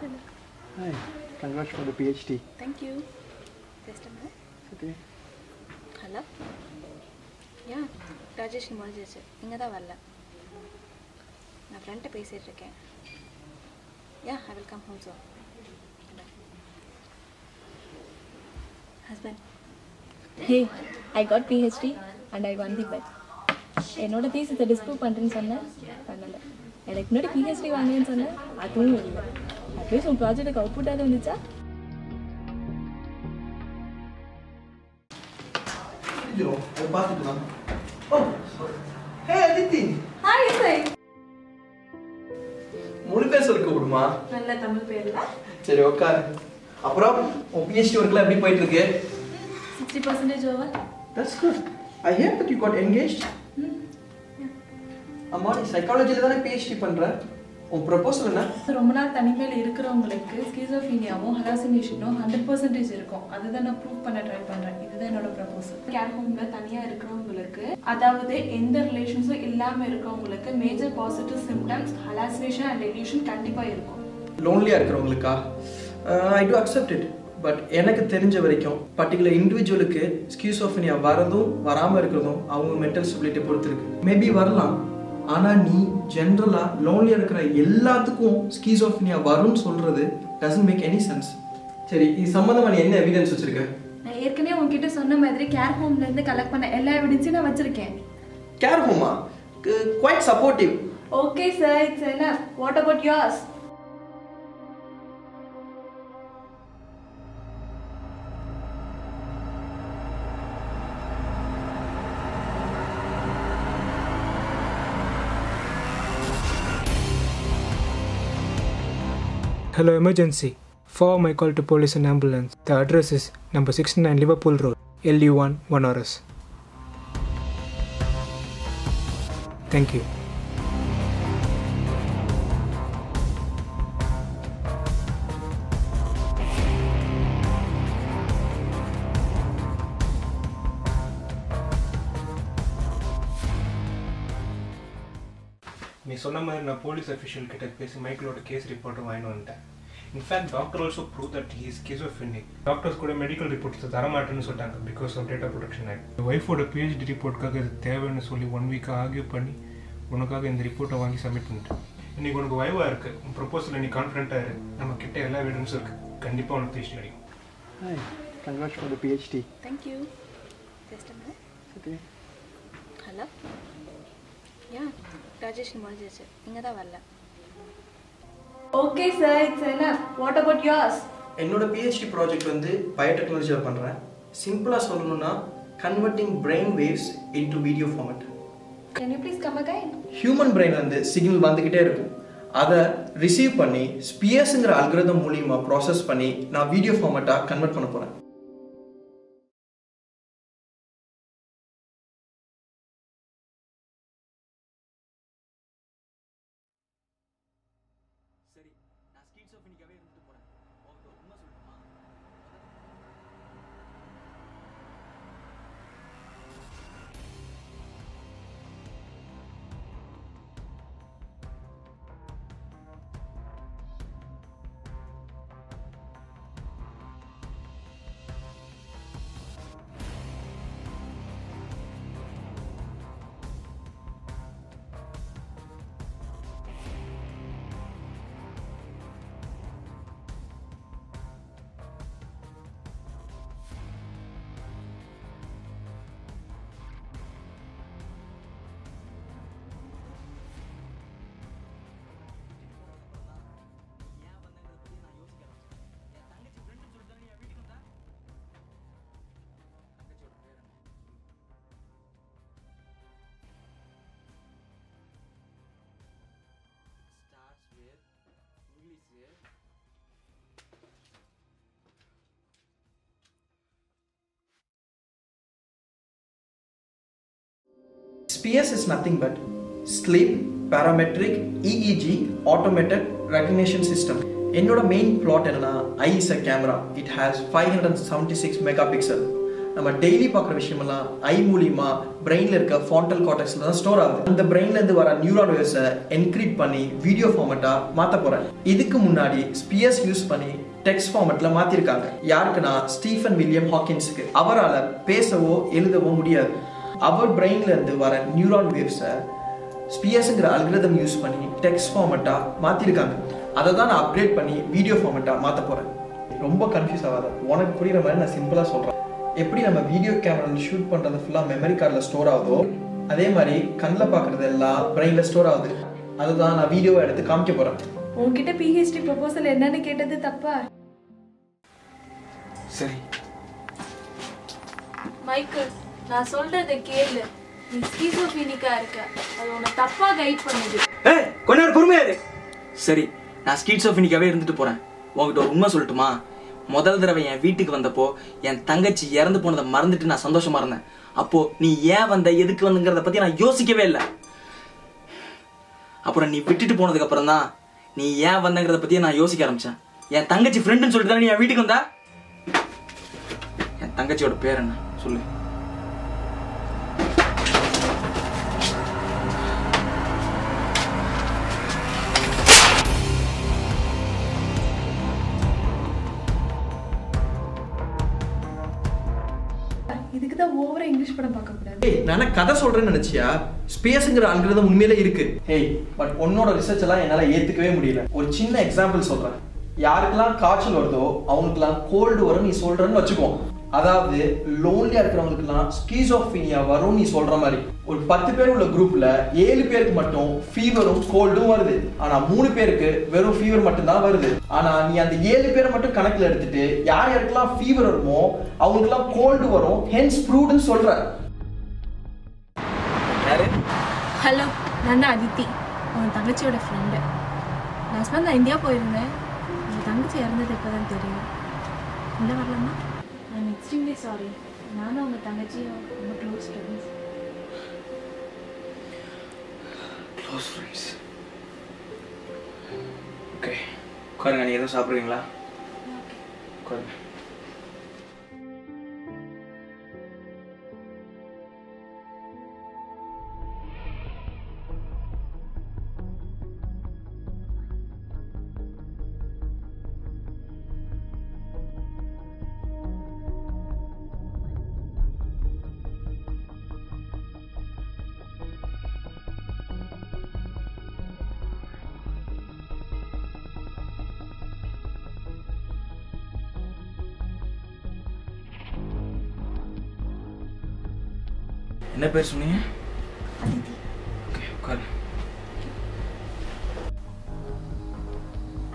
Hello. Hi. Congrats for the PhD. Thank you. Just a minute. Okay. Hello. Yeah. Graduation முடிஞ்சிருச்சு. இங்க தான் வரல. நான் ஃப்ரெண்ட்ட பேசிட்டு இருக்கேன். Yeah, I will come home soon. Bye. Husband. Hey, I got PhD and I won the bet. என்னோட தீசிஸை disprove பண்ணுறேன்னு சொன்னேன், பண்ணலை. எனக்கு முன்னாடி PhD வாங்கினேன்னு சொன்னேன், அதுவும் இல்லை. அட்லீஸ்ட் உன் ப்ராஜெக்ட்டுக்கு அவுட்புட்டாக வந்துச்சா? ஐயோ, அதை பார்த்துக்கலாம். ஓ, ஹே அதித்தி. ஹாய் சாய். முழு பேர் சொல்லிக்க விடுமா? நல்ல தமிழ் பேர்ல. சரி, உட்காரு. அப்புறம் உன் PhD ஒர்க்லாம் எப்படி போயிட்டு இருக்கு? 60% over. That's good. I hear that you got engaged. அம்மா, நீ சைக்காலஜில தானே PhD பண்ற? உன் ப்ரொபோசல் என்ன? ரொம்ப நாள் தனிமையில் இருக்கிறவங்களுக்கு ஸ்கிசோஃபீனியாவும் ஹலாசினேஷனும் 100% இருக்கும். அதுதான் நான் ப்ரூவ் பண்ண ட்ரை பண்ணுறேன். இதுதான் என்னோட ப்ரொபோசல். கேர் ஹோமில் தனியாக இருக்கிறவங்களுக்கு, அதாவது எந்த ரிலேஷன்ஸும் இல்லாமல் இருக்கிறவங்களுக்கு major positive symptoms hallucination and delusion கண்டிப்பாக இருக்கும். லோன்லியாக இருக்கிறவங்களுக்கா? I do accept it. But எனக்கு தெரிஞ்ச வரைக்கும் பர்டிகுலர் இண்டிவிஜுவலுக்கு ஸ்கிசோஃபீனியா வரதும் வராமல் இருக்கிறதும் அவங்க மென்டல் ஸ்டெபிலிட்டி பொறுத்து இருக்கு. மேபி வரலாம். ஆனால் நீ ஜென்ரலாக லோன்லியாக இருக்கிற எல்லாத்துக்கும் ஸ்கிசோஃபீனியா வரும்னு சொல்கிறது டசன்ட் மேக் எனி சென்ஸ். சரி, இது சம்மந்தமாக நீ என்ன எவிடன்ஸ் வச்சுருக்க? நான் ஏற்கனவே உங்ககிட்ட சொன்ன மாதிரி கேர் ஹோம்லேருந்து கலெக்ட் பண்ண எல்லா எவிடன்ஸையும் நான் வச்சுருக்கேன். கேர் ஹோமா? Quite supportive. Okay sir, it's enough. What about yours? Hello, emergency. Forward my call to police and ambulance. The address is number 69 Liverpool Road, LU1 1RS. Thank you. நீ சொன்ன மாதிரி நான் போலீஸ் அஃபிஷியல் கிட்ட பேசி மைக்கிளோட case ரிப்போர்ட்டை வாங்கிட்டு வந்துட்டேன். In fact doctor also prove that he is schizophrenic. Doctors கூட மெடிக்கல் ரிப்போர்ட்ஸ் தரமாட்டேன்னு சொல்லிட்டாங்க because of data protection act. ஒய்ஃபோட PhD ரிப்போர்ட்டுக்காக இது தேவைன்னு சொல்லி 1 வீக் ஆர்கியூ பண்ணி உனக்காக இந்த ரிப்போர்ட்டை வாங்கி சப்மிட் பண்ணிட்டேன். இன்னைக்கு உனக்கு வைவா இருக்கு. உன் ப்ரொபோசல் நீ கான்ஃபிடென்ட்டாக இரு. நம்ம கிட்ட எல்லா எவிடன்ஸும் இருக்கு. கண்டிப்பாக உனக்கு PhD கிடைக்கும். Hi. Congrats for the PhD. Thank you. Just a minute. Okay. Hello. Yeah. Graduation முடிஞ்சிருச்சு. இங்க தான் வரல. Okay sir, it's enough. What about yours? என்னோட PhD ப்ராஜெக்ட் வந்து பயோடெக்னாலஜியில் பண்ணுறேன். சிம்பிளாக சொல்லணும்னா converting brain waves into video format. Can you please come again? Human brain வந்து சிக்னல் வந்துக்கிட்டே இருக்கும். அதை ரிசீவ் பண்ணி ஸ்பியர்ஸுங்கிற அல்கரிதம் மூலியமாக ப்ராசஸ் பண்ணி நான் வீடியோ ஃபார்மேட்டாக கன்வெர்ட் பண்ண போகிறேன். சரி, நான் ஸ்கிசோஃபெனிக்காவே இருந்துட்டு போறேன். உங்ககிட்ட உண்மை சொல்லணுமா? Spears is nothing but sleep parametric EEG automated recognition system. என்னோட மெயின் பிளாட் என்னன்னா, eye is a camera. It has 576 megapixel. நம்ம டெய்லி பார்க்குற விஷயமெல்லாம் ஐ மூலியமா பிரெயின்ல இருக்க ஃபாண்டல் கார்டெக்ஸ்ல தான் ஸ்டோர் ஆகுது. அந்த பிரெயின்ல இருந்து வர நியூரான் வேவ்ஸை என்கிரிப்ட் பண்ணி வீடியோ ஃபார்மேட்டா மாத்த போறேன். இதுக்கு முன்னாடி ஸ்பியர்ஸ் யூஸ் பண்ணி டெக்ஸ்ட் ஃபார்மேட்ல மாத்திருக்காங்க. யாருக்குன்னா ஸ்டீஃபன் வில்லியம் ஹாக்கின்ஸுக்கு. அவரால் பேசவோ எழுதவோ முடியாது. அவர் பிரெயின்ல இருந்து வர நியூரான் வேவ்ஸை ஸ்பியர்ஸ்ங்கிற அல்கிரிதம் யூஸ் பண்ணி டெக்ஸ்ட் ஃபார்மேட்டா மாத்திருக்காங்க. அதை தான் நான் அப்கிரேட் பண்ணி வீடியோ ஃபார்மேட்டா மாத்த போறேன். ரொம்ப கன்ஃபியூஸ் ஆகாத, உனக்கு புரியுற மாதிரி நான் சிம்பிளா சொல்றேன். எப்படி நம்ம வீடியோ கேமராவில் ஷூட் பண்றது ஃபுல்லா மெமரி கார்டில் ஸ்டோர் ஆகுதோ அதே மாதிரி கண்ணில் பார்க்கறது எல்லாம் பிரெயின்ல ஸ்டோர் ஆகுது. அதுதான் நான் வீடியோவை எடுத்து காமிக்க போறேன். உன்கிட்ட பிஹெச்டி ப்ரொபோசல் என்னன்னு கேட்டது தப்பா? சரி மைக்கேல், நான் சொல்றதை கேளு. நீ ஸ்கிசோஃபீனிக்கா இருக்க. அது உன்னை தப்பா கைட் பண்ணுது. ஏய் கொஞ்ச நேரம் பொறுமையா இரு. சரி நான் ஸ்கிசோஃபீனிக்காவே இருந்துட்டு போறேன். உங்ககிட்ட ஒரு உண்மை சொல்லட்டுமா? முதல் தடவை என் வீட்டுக்கு வந்தப்போ என் தங்கச்சி இறந்து போனதை மறந்துட்டு நான் சந்தோஷமா இருந்தேன். அப்போ நீ ஏன் வந்த எதுக்கு வந்துங்கிறத பத்தி நான் யோசிக்கவே இல்லை. அப்புறம் நீ விட்டுட்டு போனதுக்கு அப்புறம் தான் நீ ஏன் வந்தங்கிறத பத்தியே நான் யோசிக்க ஆரம்பிச்சேன். என் தங்கச்சி ஃப்ரெண்டுன்னு சொல்லிட்டு தானே நீ என் வீட்டுக்கு வந்தா? என் தங்கச்சியோட பேர் என்ன சொல்லு. இதுக்கு தான் ஓவரா இங்கிலீஷ் படம் பார்க்க கூடாது. ஏய் நான் கதை சொல்றேன்னு நினைச்சியா? ஸ்பேஸ்ங்கிற அல்கிரிதம் உண்மையிலே இருக்கு. ஏய் பட் உன்னோட ரிசர்ச் எல்லாம் என்னால ஏத்துக்கவே முடியல. ஒரு சின்ன எக்ஸாம்பிள் சொல்றேன். யாருக்கெல்லாம் காய்ச்சல் வருதோ அவங்களுக்குலாம் கோல்டு வரும் நீ சொல்றன்னு வச்சுக்கோ. அதாவது லோன்லியா இருக்கிறவங்களுக்குலாம் ஸ்கிசோஃபீனியா வரும் நீ சொல்ற மாதிரி. ஒரு 10 பேர் உள்ள குரூப்ல 7 பேருக்கு மட்டும் ஃபீவரும் கோல்டும் வருது. ஆனா 3 பேருக்கு வெறும் ஃபீவர் மட்டும் தான் வருது. ஆனா நீ அந்த 7 பேரை மட்டும் கணக்குல எடுத்துட்டு யார் யாருக்கெல்லாம் ஃபீவர் வருமோ அவங்களுக்குலாம் கோல்டு வரும், ஹென்ஸ் ப்ரூவ்டுன்னு சொல்ற. யாரு? ஹலோ, நான் தான் அதித்தி, உன் தங்கச்சியோட ஃப்ரெண்டு. லாஸ்ட் மந்த் நான் இந்தியா போயிருந்தேன். என் தங்கச்சி இறந்தது இப்போ தான் தெரியும். இல்லை வரலாமா? I'm extremely sorry. நானும் உங்கள் தங்கச்சியும் ரொம்ப close friends. Close friends. Okay உட்காருங்க. நீ எதுவும் சாப்பிட்றீங்களா? உட்காருங்க. என்ன பேர் சொன்னீங்க? ஓகே உட்காரு.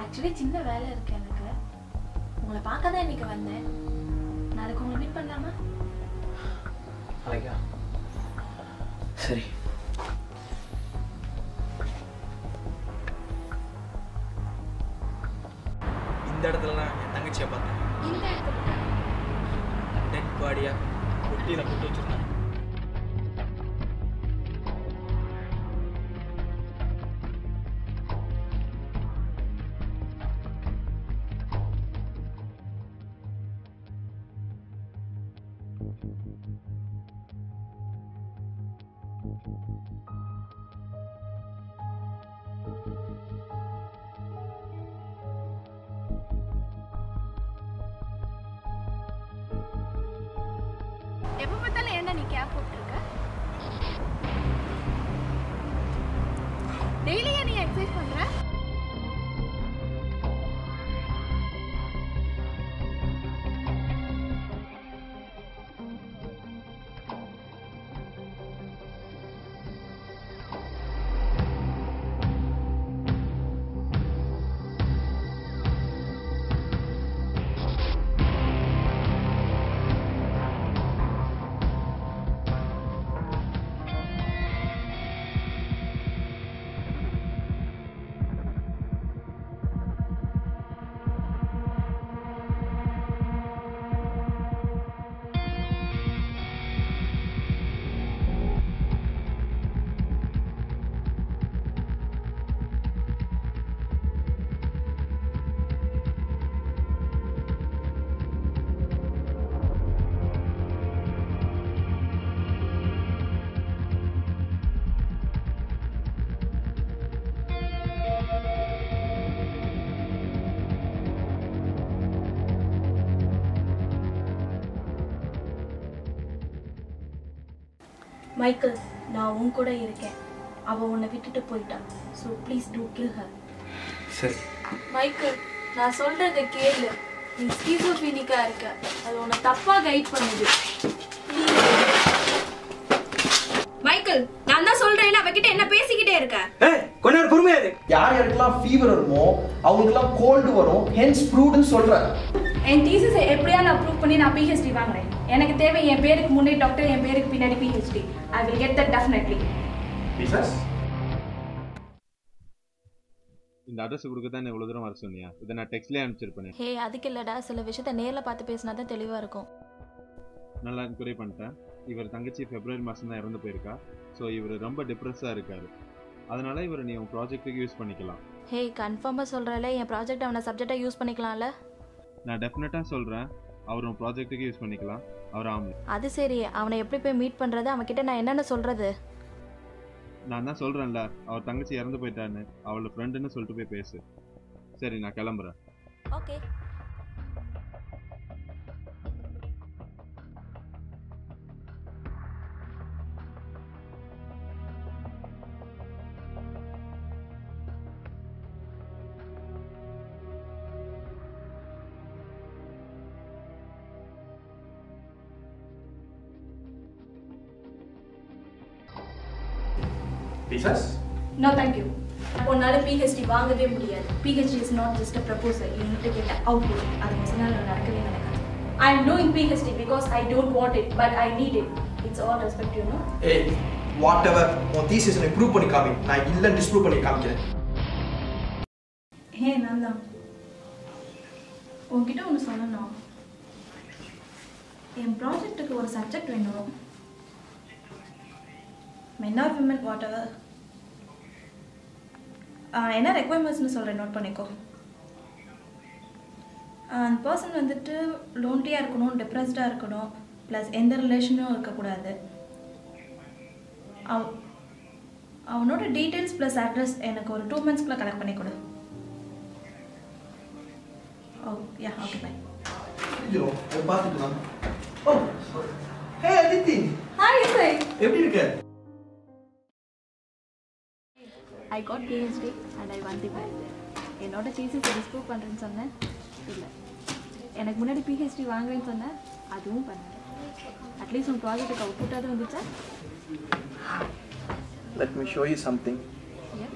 ஆக்சுவலி சின்ன வேலை இருக்கு எனக்கு. உங்களை பார்க்க தான் இன்னைக்கு வந்தேன். நாளைக்கு உங்களை மீட் பண்ணலாமா? நாளைக்கா? சரி. இந்த இடத்துல நான் என் தங்கச்சியை பார்த்தேன். இந்த இடத்துல டெட் பாடியா ஒட்டியில போட்டு வச்சிருந்தேன். எப்போ பார்த்தாலும் ஏன்டா நீ கேப் போட்டுருக்க? டெய்லியா நீ எக்ஸசைஸ் பண்ற? மைக்கேல், நான் உன் கூட இருக்கேன். அவள் உன்னை விட்டுட்டு போயிட்டான். So please do kill her. சரி. மைக்கேல், நான் சொல்கிறத கேளு. நீ ஸ்கிசோஃபீனிக்கா இருக்க. அது உன்னை தப்பாக கைட் பண்ணுது. மைக்கேல், நான் தான் சொல்கிறேன், அவகிட்ட என்ன பேசிக்கிட்டே இருக்க. கொஞ்ச நேரம் பொறுமையா இரு. யார் யாருக்கெல்லாம் ஃபீவர் வருமோ அவங்களுக்குலாம் கோல்டு வரும். ஹென்ஸ் ப்ரூவ்டுன்னு சொல்கிறேன். என் தீசிஸை எப்படியா நான் ப்ரூவ் பண்ணி நான் பிஹெச்டி வாங்குறேன். எனக்கு தேவை என் பேருக்கு முன்னாடி டாக்டர், என் பேருக்கு பின்னாடி PhD. I will get that definitely. இந்த அட்ரஸ் கொடுக்க தான் இவ்வளோ தூரம் வர சொன்னியா? இதை நான் டெக்ஸ்ட்லேயே அனுப்பிச்சிருப்பேன். ஹே, அதுக்கு இல்லைடா, சில விஷயத்த நேரில் பார்த்து பேசினா தான் தெளிவாக இருக்கும். நல்லா என்கொயரி பண்ணிட்டேன். இவர் தங்கச்சி February மாதம் தான் இறந்து போயிருக்கா. ஸோ இவர் ரொம்ப டிப்ரெஸ்ஸாக இருக்கார். அதனால இவர் நீ உன் ப்ராஜெக்ட்டுக்கு யூஸ் பண்ணிக்கலாம். ஹே, கன்ஃபார்மாக சொல்கிறல, என் ப்ராஜெக்ட் அவனை சப்ஜெக்டாக யூஸ் பண்ணிக்கலாம்ல? நான் டெஃபினட்டாக சொல்கிறேன், அவர் உன் ப்ராஜெக்ட்டுக்கு யூஸ் பண்ணிக்கலாம். அவர் ஆமாம். அது சரி, அவனை எப்படி போய் மீட் பண்ணுறது? அவன்கிட்ட நான் என்னென்ன சொல்கிறது? நான் தான் சொல்கிறேன்ல, அவர் தங்கச்சி இறந்து போயிட்டான்னு அவளோட ஃப்ரெண்டுன்னு சொல்லிட்டு போய் பேசு. சரி, நான் கிளம்புறேன். ஓகே. No, thank you. உன்னால PhD வாங்கவே முடியாது. PhD is not just a proposal. You need to get an output. அது மொத்தனால நடக்கவே நடக்காது. I am doing PhD because I don't want it, but I need it. It's all respect, you know. Hey, whatever. உன் thesis நீ prove பண்ணி காமி. நான் இல்ல disprove பண்ணி காமிக்கிறேன். ஹே நந்தா, உன்கிட்ட ஒன்று சொல்லணும். என் ப்ராஜெக்ட்டுக்கு ஒரு சப்ஜெக்ட் வேணும். men or women, whatever. என்ன ரெக்வயர்மெண்ட்ஸ்னு சொல்கிறேன், நோட் பண்ணிக்கோ. அந்த பர்சன் வந்துட்டு லோன்லியாக இருக்கணும், டிப்ரெஸ்டாக இருக்கணும், ப்ளஸ் எந்த ரிலேஷனும் இருக்கக்கூடாது. அவனோட டீட்டெயில்ஸ் ப்ளஸ் அட்ரஸ் எனக்கு ஒரு 2 monthsக்குள்ளே கலெக்ட் பண்ணி கொடு. ஓ யா, ஓகே பை. ஐயோ, அதை பார்த்துக்கலாம். ஓ, ஹே அதித்தி. ஹாய் இசை. எப்படி இருக்க? I got PhD and I won the prize. என்னோட தீசிஸை டிஸ்ப்ரூவ் பண்ணுறேன்னு சொன்னேன், இல்லை. எனக்கு முன்னாடி PhD வாங்குறேன்னு சொன்னேன், அதுவும் பண்ணேன். அட்லீஸ்ட் உன் ப்ராஜெக்ட்டுக்கு அவுட்புட்டாவது வந்துச்சா? Let me show you something. Yeah.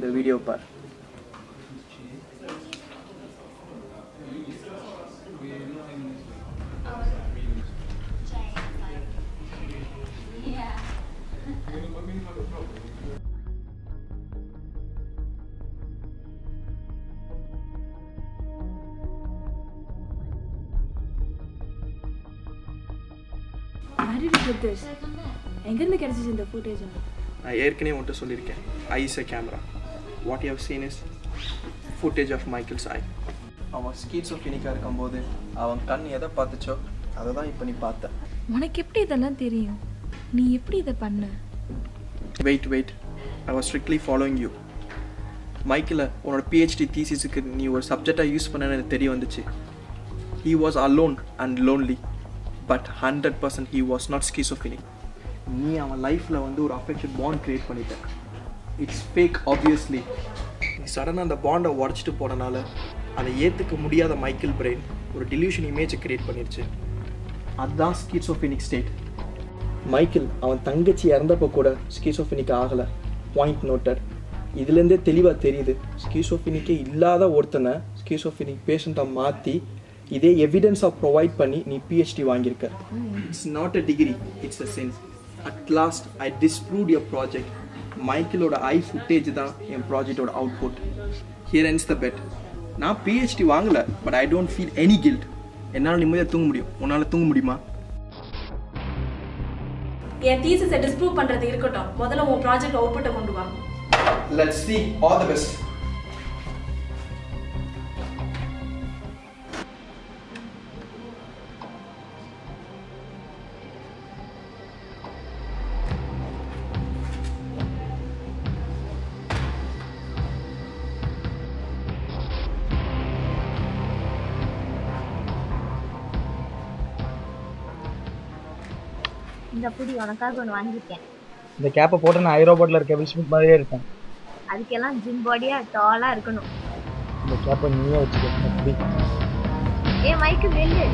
The video part. Where did you get this? எங்கேருந்து கிடைச்சிச்சு இந்த ஃபுட்டேஜ்? நான் ஏற்கனவே உன்கிட்ட சொல்லியிருக்கேன், eye is a camera. What you have seen is footage of Michael's eye. அவன் ஸ்கீசோஃபீனிக்காக இருக்கும்போது அவன் கண் எதை பார்த்துச்சோ அதை தான் இப்போ நீ பார்த்த. உனக்கு எப்படி இதெல்லாம் தெரியும்? நீ எப்படி இதை பண்ண? Wait, I was strictly following you. மைக்கில் உன்னோட PhD தீசிஸுக்கு நீ ஒரு சப்ஜெக்டாக யூஸ் பண்ணன்னு எனக்கு தெரிய வந்துச்சு. He was alone and lonely, but 100% he was not schizophrenic. நீ அவன் லைஃப்பில் வந்து ஒரு அஃபெக்ஷன் பாண்ட் க்ரியேட் பண்ணிட்ட. It's fake obviously. நீ சடனாக அந்த பாண்டை உடச்சிட்டு போனனால அதை ஏற்றுக்க முடியாத மைக்கேல் பிரெயின் ஒரு டில்யூஷன் இமேஜை க்ரியேட் பண்ணிருச்சு. அதுதான் ஸ்கிசோஃபெனிக் ஸ்டேட். மைக்கேல் அவன் தங்கச்சி இறந்தப்போ கூட ஸ்கிசோஃபெனிக் ஆகலை. Point noted. இதுலேருந்தே தெளிவாக தெரியுது, ஸ்கிசோஃபெனிக்கே இல்லாத ஒருத்தனை ஸ்கிசோஃபெனிக் பேஷண்ட்டாக மாற்றி இதே எவிடன்ஸாக ப்ரொவைட் பண்ணி நீ PhD வாங்கியிருக்க. It's not a degree, it's a sense. At last I disproved your project. மைக்கேலோட ஐ ஃபுட்டேஜ் தான் என் ப்ராஜெக்டோட output. Here ends the bet. நான் PhD வாங்கலை, but I don't feel any guilt. என்னால் நிம்மதியாக தூங்க முடியும். உன்னால் தூங்க முடியுமா? என் தீசிஸை டிஸ்ப்ரூவ் பண்ணுறது இருக்கட்டும், முதல்ல உன் ப்ராஜெக்ட் அவுட்புட்டை கொண்டு வா. Let's see. All the best. இந்த புடி உனக்காக ஒன்று வாங்கியிருக்கேன். இந்த கேப்பை போட்டு நான் ஐரோபாட்டில் இருக்க வில் ஸ்மித் மாதிரியே இருப்பேன். அதுக்கெல்லாம் ஜிம் பாடியா டாலா இருக்கணும். இந்த கேப்பை நீயே வச்சுக்க. ஏ மைக்கு வெல்லு.